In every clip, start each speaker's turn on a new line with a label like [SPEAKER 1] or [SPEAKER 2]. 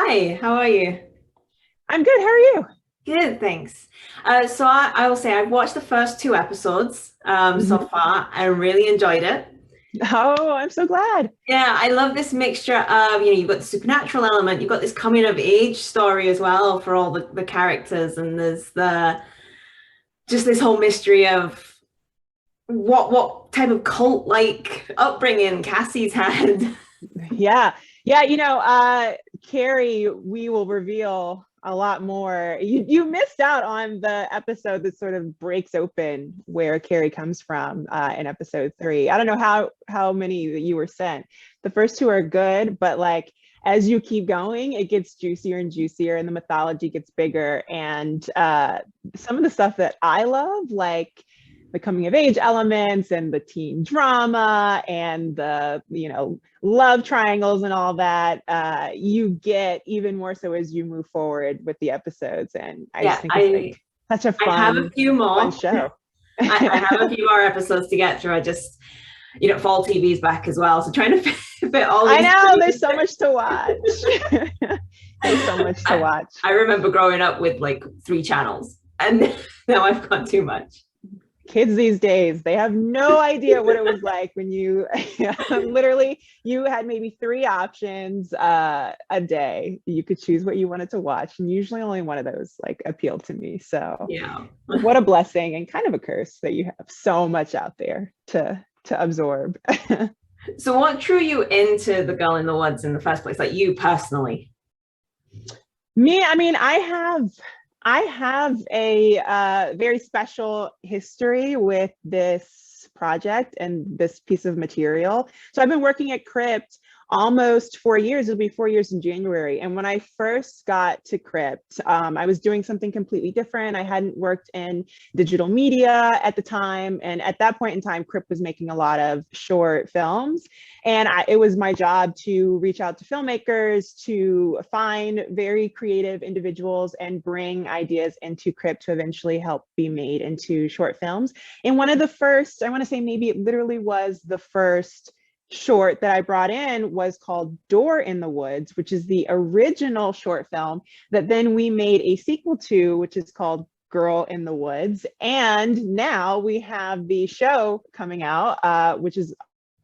[SPEAKER 1] Hi, how are you?
[SPEAKER 2] I'm good. How are you?
[SPEAKER 1] Good, thanks. So I will say I've watched the first two episodes so
[SPEAKER 2] Mhm.
[SPEAKER 1] far. I really enjoyed it.
[SPEAKER 2] Oh, I'm so glad.
[SPEAKER 1] Yeah, I love this mixture of, you've got the supernatural element, you've got this coming of age story as well for all the characters, and there's the just this whole mystery of what type of cult-like upbringing Cassie's had.
[SPEAKER 2] Yeah. Yeah, Carrie, we will reveal a lot more. You missed out on the episode that sort of breaks open where Carrie comes from in episode 3. I don't know how many that you were sent. The first two are good, but like as you keep going, it gets juicier and juicier and the mythology gets bigger. And some of the stuff that I love, like the coming of age elements and the teen drama and the love triangles and all that, you get even more so as you move forward with the episodes. And I just
[SPEAKER 1] Yeah,
[SPEAKER 2] think it's
[SPEAKER 1] I
[SPEAKER 2] like such a
[SPEAKER 1] I have a few
[SPEAKER 2] fun
[SPEAKER 1] more.
[SPEAKER 2] show.
[SPEAKER 1] I have a few more episodes to get through. I just, fall TV's back as well. So trying to fit all
[SPEAKER 2] I
[SPEAKER 1] these
[SPEAKER 2] know
[SPEAKER 1] things.
[SPEAKER 2] there's so much to watch. There's so much to
[SPEAKER 1] I,
[SPEAKER 2] watch.
[SPEAKER 1] I remember growing up with like three channels, and now I've got too much.
[SPEAKER 2] Kids these days, they have no idea what it was like when you literally you had maybe 3 options a day. You could choose what you wanted to watch, and usually only one of those like appealed to me. So
[SPEAKER 1] Yeah.
[SPEAKER 2] what a blessing and kind of a curse that you have so much out there to absorb.
[SPEAKER 1] So what drew you into The Girl in the Woods in the first place? Like you personally?
[SPEAKER 2] Me, I mean, I have a very special history with this project and this piece of material. So I've been working at Crypt almost 4 years. It'll be 4 years in January. And when I first got to Crypt, I was doing something completely different. I hadn't worked in digital media at the time. And at that point in time, Crypt was making a lot of short films. And it was my job to reach out to filmmakers, to find very creative individuals and bring ideas into Crypt to eventually help be made into short films. And one of the first, I want to say maybe it literally was the first short that I brought in was called Door in the Woods, which is the original short film that then we made a sequel to, which is called Girl in the Woods. And now we have the show coming out, which is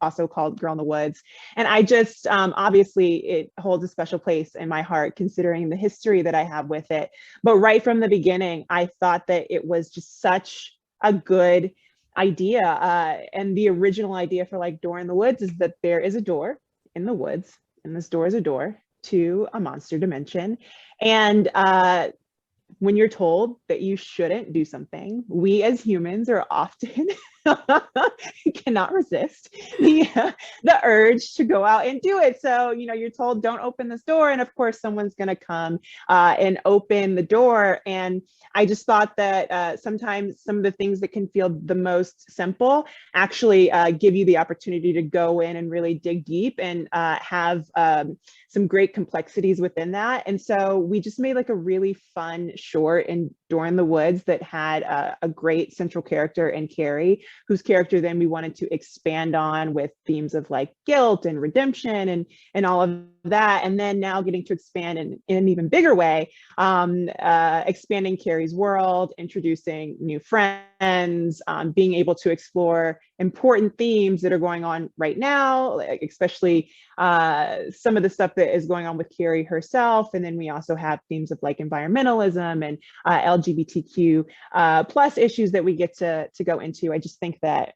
[SPEAKER 2] also called Girl in the Woods. And I just, obviously, it holds a special place in my heart considering the history that I have with it. But right from the beginning, I thought that it was just such a good idea. And the original idea for like Door in the Woods is that there is a door in the woods, and this door is a door to a monster dimension. And when you're told that you shouldn't do something, we as humans are often cannot resist the urge to go out and do it. So, you're told don't open this door. And of course, someone's going to come and open the door. And I just thought that sometimes some of the things that can feel the most simple actually give you the opportunity to go in and really dig deep and have some great complexities within that. And so we just made like a really fun short in Door in the Woods that had a great central character in Carrie, whose character then we wanted to expand on with themes of like guilt and redemption and all of that. And then now getting to expand in an even bigger way, expanding Carrie's world, introducing new friends, being able to explore important themes that are going on right now, like especially some of the stuff that is going on with Carrie herself. And then we also have themes of like environmentalism and LGBTQ plus issues that we get to go into. I just think that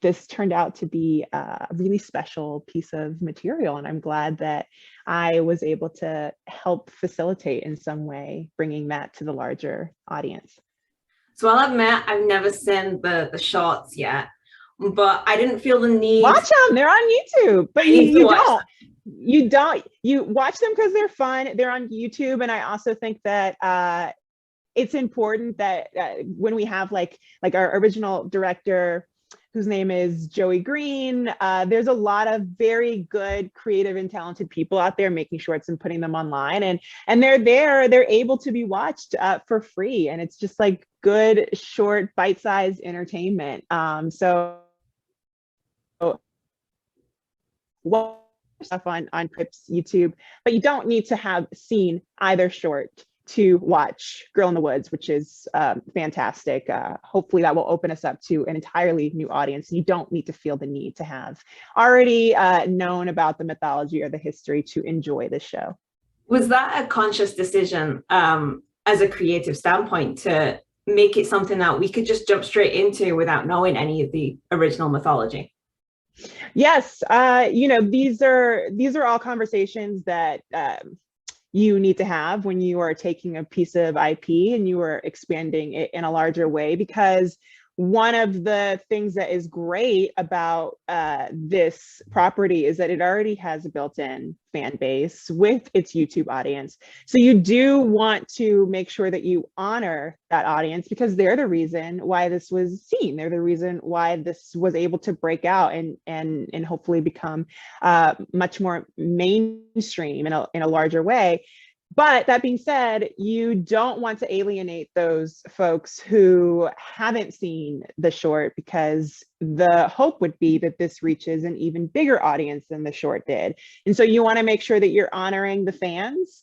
[SPEAKER 2] this turned out to be a really special piece of material. And I'm glad that I was able to help facilitate in some way, bringing that to the larger audience.
[SPEAKER 1] So I'll admit I've never seen the shorts yet, but I didn't feel the need.
[SPEAKER 2] Watch them, they're on YouTube, but
[SPEAKER 1] I need to watch them.
[SPEAKER 2] you watch them because they're fun. They're on YouTube. And I also think that it's important that when we have like our original director, whose name is Joey Green, there's a lot of very good, creative, and talented people out there making shorts and putting them online, and they're able to be watched for free, and it's just like good, short, bite-sized entertainment. So what stuff on Crip's YouTube, but you don't need to have seen either short to watch Girl in the Woods, which is fantastic. Hopefully that will open us up to an entirely new audience. You don't need to feel the need to have already known about the mythology or the history to enjoy this show.
[SPEAKER 1] Was that a conscious decision as a creative standpoint to make it something that we could just jump straight into without knowing any of the original mythology?
[SPEAKER 2] Yes, these are all conversations that you need to have when you are taking a piece of IP and you are expanding it in a larger way, because one of the things that is great about this property is that it already has a built-in fan base with its YouTube audience. So you do want to make sure that you honor that audience, because they're the reason why this was seen. They're the reason why this was able to break out and hopefully become much more mainstream in a larger way. But that being said, you don't want to alienate those folks who haven't seen the short, because the hope would be that this reaches an even bigger audience than the short did. And so you want to make sure that you're honoring the fans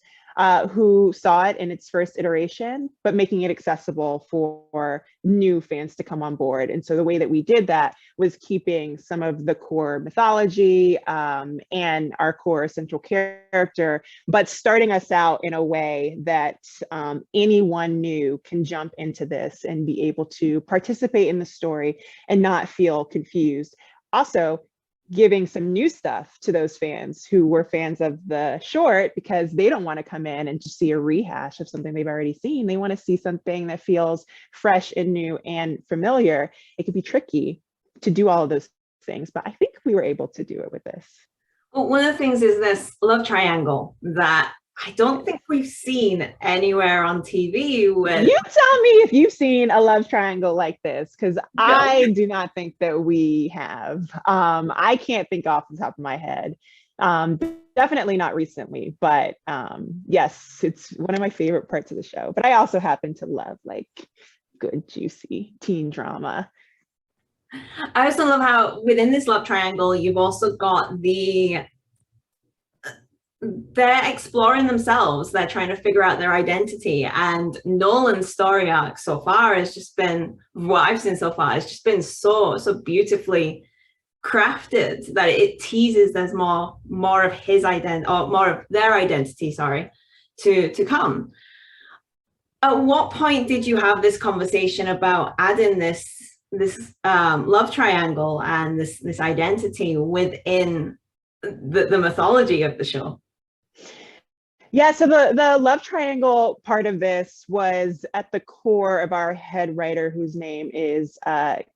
[SPEAKER 2] who saw it in its first iteration, but making it accessible for new fans to come on board. And so the way that we did that was keeping some of the core mythology and our core central character, but starting us out in a way that anyone new can jump into this and be able to participate in the story and not feel confused. Also, giving some new stuff to those fans who were fans of the short, because they don't want to come in and just see a rehash of something they've already seen. They want to see something that feels fresh and new and familiar. It could be tricky to do all of those things, but I think we were able to do it with this.
[SPEAKER 1] Well, one of the things is this love triangle that I don't think we've seen anywhere on TV. With
[SPEAKER 2] You tell me if you've seen a love triangle like this, because I do not think that we have. I can't think off the top of my head. Definitely not recently, but yes, it's one of my favorite parts of the show. But I also happen to love like good, juicy teen drama.
[SPEAKER 1] I also love how within this love triangle, you've also got they're exploring themselves. They're trying to figure out their identity. And Nolan's story arc so far has just been, what I've seen so far, has just been so beautifully crafted that it teases there's more of his identity, or more of their identity, sorry, to come. At what point did you have this conversation about adding this love triangle and this identity within the mythology of the show?
[SPEAKER 2] Yeah, so the love triangle part of this was at the core of our head writer, whose name is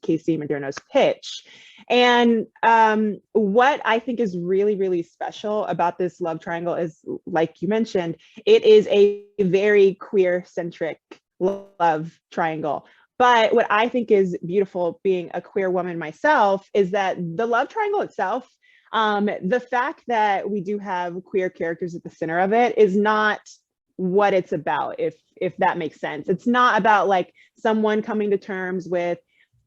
[SPEAKER 2] Casey Maderno's pitch. And what I think is really, really special about this love triangle is, like you mentioned, it is a very queer-centric love triangle. But what I think is beautiful, being a queer woman myself, is that the love triangle itself, the fact that we do have queer characters at the center of it, is not what it's about, if that makes sense. It's not about like someone coming to terms with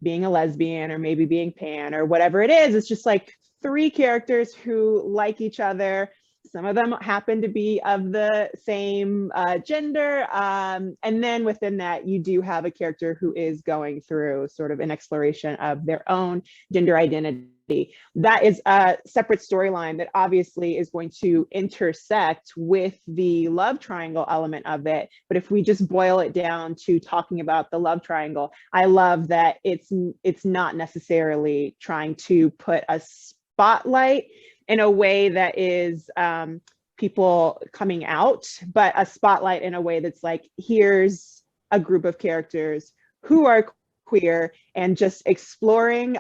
[SPEAKER 2] being a lesbian or maybe being pan or whatever it is. It's just like three characters who like each other. Some of them happen to be of the same gender. And then within that, you do have a character who is going through sort of an exploration of their own gender identity. That is a separate storyline that obviously is going to intersect with the love triangle element of it. But if we just boil it down to talking about the love triangle, I love that it's not necessarily trying to put a spotlight in a way that is people coming out, but a spotlight in a way that's like, here's a group of characters who are queer and just exploring,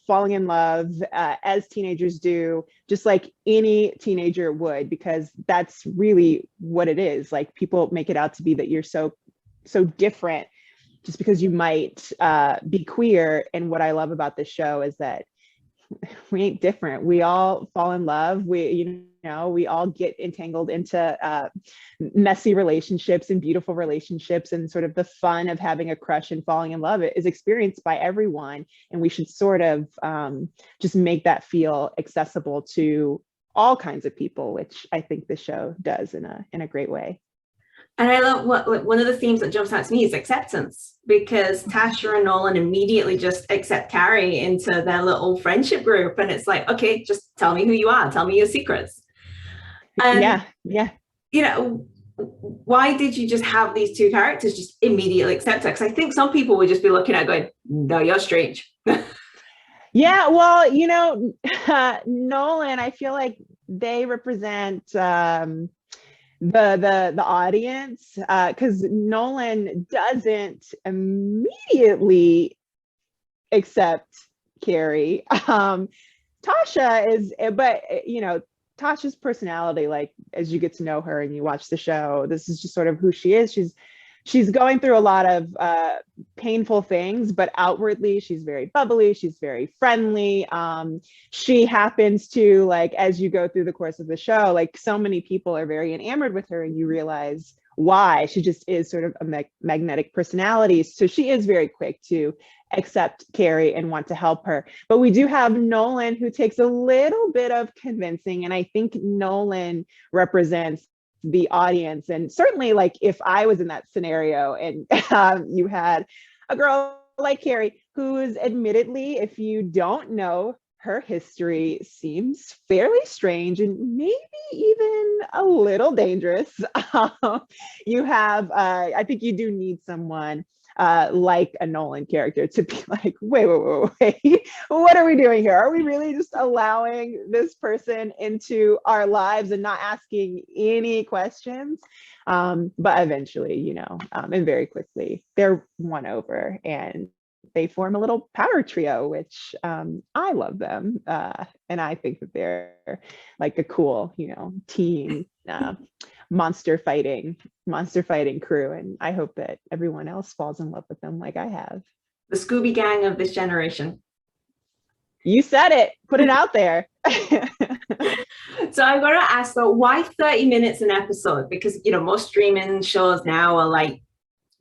[SPEAKER 2] falling in love as teenagers do, just like any teenager would, because that's really what it is. Like, people make it out to be that you're so different just because you might be queer. And what I love about this show is that we ain't different. We all fall in love. We all get entangled into messy relationships and beautiful relationships, and sort of the fun of having a crush and falling in love is experienced by everyone. And we should sort of just make that feel accessible to all kinds of people, which I think the show does in a great way.
[SPEAKER 1] And I love one of the themes that jumps out to me is acceptance, because Tasha and Nolan immediately just accept Carrie into their little friendship group. And it's like, okay, just tell me who you are. Tell me your secrets. And,
[SPEAKER 2] Yeah.
[SPEAKER 1] you know, why did you just have these two characters just immediately accept her? Because I think some people would just be looking at going, no, you're strange.
[SPEAKER 2] Yeah, well, you know, Nolan, I feel like they represent the audience, because Nolan doesn't immediately accept Carrie. Tasha is, but you know, Tasha's personality, like as you get to know her and you watch the show, this is just sort of who she is. She's going through a lot of painful things, but outwardly she's very bubbly, she's very friendly. She happens to, like, as you go through the course of the show, like so many people are very enamored with her, and you realize why. She just is sort of a magnetic personality. So she is very quick to accept Carrie and want to help her. But we do have Nolan, who takes a little bit of convincing, and I think Nolan represents the audience. And certainly, like, if I was in that scenario and you had a girl like Carrie, who's admittedly, if you don't know her history, seems fairly strange and maybe even a little dangerous. You have, I think you do need someone like a Nolan character to be like, wait, what are we doing here? Are we really just allowing this person into our lives and not asking any questions? But eventually, you know, and very quickly, they're won over and they form a little power trio, which I love them. And I think that they're like a cool, you know, team. Monster fighting crew, and I hope that everyone else falls in love with them like I have.
[SPEAKER 1] The Scooby Gang of this generation.
[SPEAKER 2] You said it. Put it out there.
[SPEAKER 1] So I've got to ask though, why 30 minutes an episode? Because, you know, most streaming shows now are like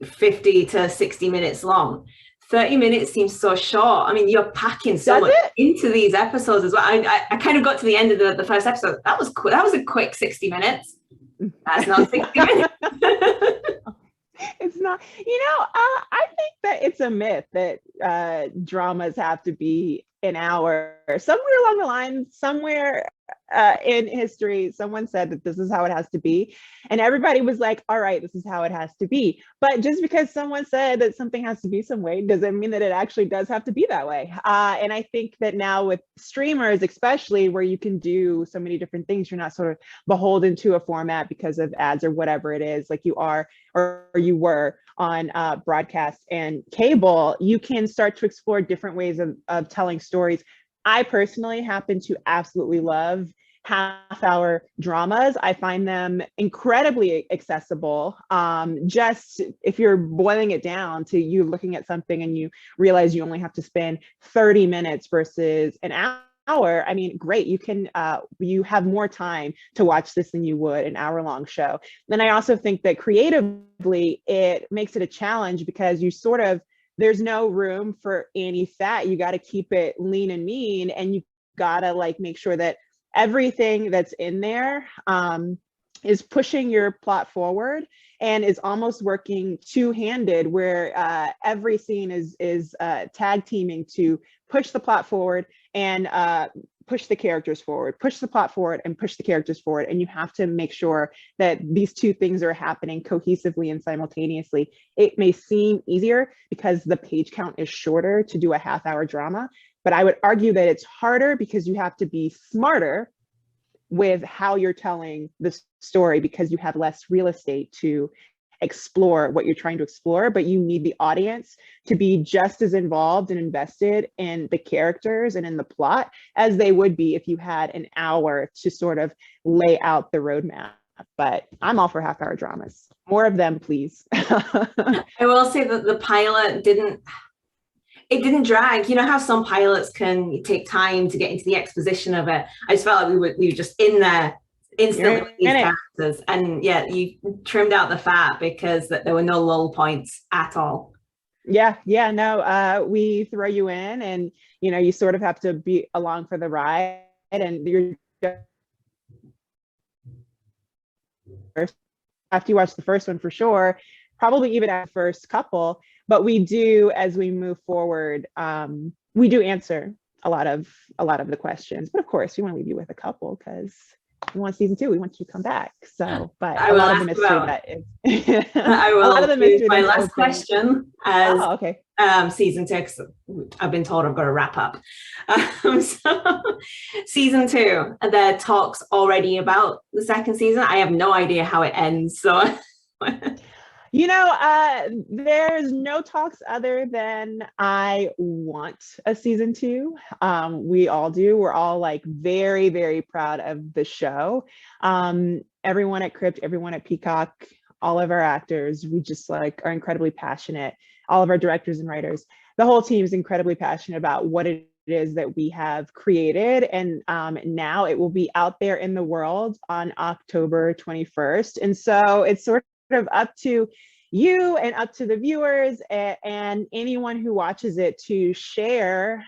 [SPEAKER 1] 50 to 60 minutes long. 30 minutes seems so short. I mean, you're packing so much into these episodes as well. I kind of got to the end of the first episode. That was cool. That was a quick 60 minutes. That's not 60 minutes.
[SPEAKER 2] It's not, you know, I think that it's a myth that dramas have to be an hour. Somewhere along the line, somewhere in history, someone said that this is how it has to be. And everybody was like, all right, this is how it has to be. But just because someone said that something has to be some way, doesn't mean that it actually does have to be that way. And I think that now with streamers, especially where you can do so many different things, you're not sort of beholden to a format because of ads or whatever it is, like you are, or you were on broadcast and cable. You can start to explore different ways of telling stories. I personally happen to absolutely love half-hour dramas. I find them incredibly accessible. Just if you're boiling it down to you looking at something and you realize you only have to spend 30 minutes versus an hour, I mean, great, you can you have more time to watch this than you would an hour-long show. Then I also think that creatively it makes it a challenge because you sort of, there's no room for any fat. You got to keep it lean and mean, and you got to like make sure that everything that's in there is pushing your plot forward and is almost working two-handed, where every scene is tag teaming to push the plot forward and push the characters forward, push the plot forward and push the characters forward. And you have to make sure that these two things are happening cohesively and simultaneously. It may seem easier because the page count is shorter to do a half-hour drama, but I would argue that it's harder because you have to be smarter with how you're telling the story because you have less real estate to explore what you're trying to explore, but you need the audience to be just as involved and invested in the characters and in the plot as they would be if you had an hour to sort of lay out the roadmap. But I'm all for half-hour dramas. More of them, please.
[SPEAKER 1] I will say that the pilot didn't drag. You know how some pilots can take time to get into the exposition of it. I just felt like we were just in there instantly with these characters, and yeah, you trimmed out the fat because there were no lull points at all.
[SPEAKER 2] No, we throw you in, and you know, you sort of have to be along for the ride, and you're after you watch the first one for sure, probably even at first couple, but we do, as we move forward, we do answer a lot of the questions, but of course we want to leave you with a couple because we want season 2, we want you to come back. So, but
[SPEAKER 1] I
[SPEAKER 2] a
[SPEAKER 1] will
[SPEAKER 2] lot of the
[SPEAKER 1] ask
[SPEAKER 2] mystery
[SPEAKER 1] about,
[SPEAKER 2] that is
[SPEAKER 1] I
[SPEAKER 2] a lot of
[SPEAKER 1] will
[SPEAKER 2] the
[SPEAKER 1] use
[SPEAKER 2] mystery
[SPEAKER 1] my
[SPEAKER 2] that's
[SPEAKER 1] last
[SPEAKER 2] open.
[SPEAKER 1] question as
[SPEAKER 2] Oh, okay.
[SPEAKER 1] season 2, 'cause I've been told I've got to wrap up. So season 2, are there talks already about the second season? I have no idea how it ends, so
[SPEAKER 2] You know, there's no talks other than I want a season 2. We all do. We're all like very, very proud of the show. Everyone at Crypt, everyone at Peacock, all of our actors, we just like are incredibly passionate. All of our directors and writers, the whole team is incredibly passionate about what it is that we have created. And now it will be out there in the world on October 21st. And so it's sort of up to you and up to the viewers and anyone who watches it to share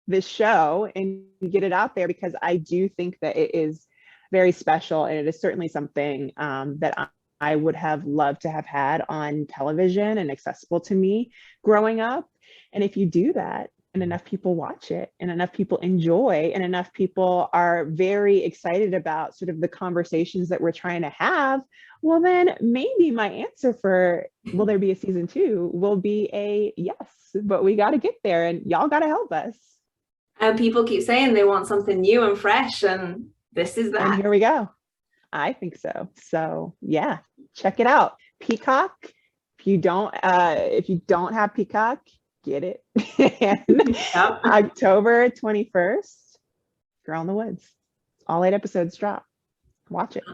[SPEAKER 2] this show and get it out there, because I do think that it is very special, and it is certainly something that I would have loved to have had on television and accessible to me growing up. And if you do that, and enough people watch it, and enough people enjoy, and enough people are very excited about sort of the conversations that we're trying to have, well, then maybe my answer for will there be a season 2 will be a yes, but we got to get there and y'all got to help us.
[SPEAKER 1] And people keep saying they want something new and fresh, and this is that.
[SPEAKER 2] And here we go. I think so. So yeah, check it out. Peacock. If you don't have Peacock, get it.
[SPEAKER 1] Yep.
[SPEAKER 2] October 21st, Girl in the Woods. All 8 episodes drop. Watch it.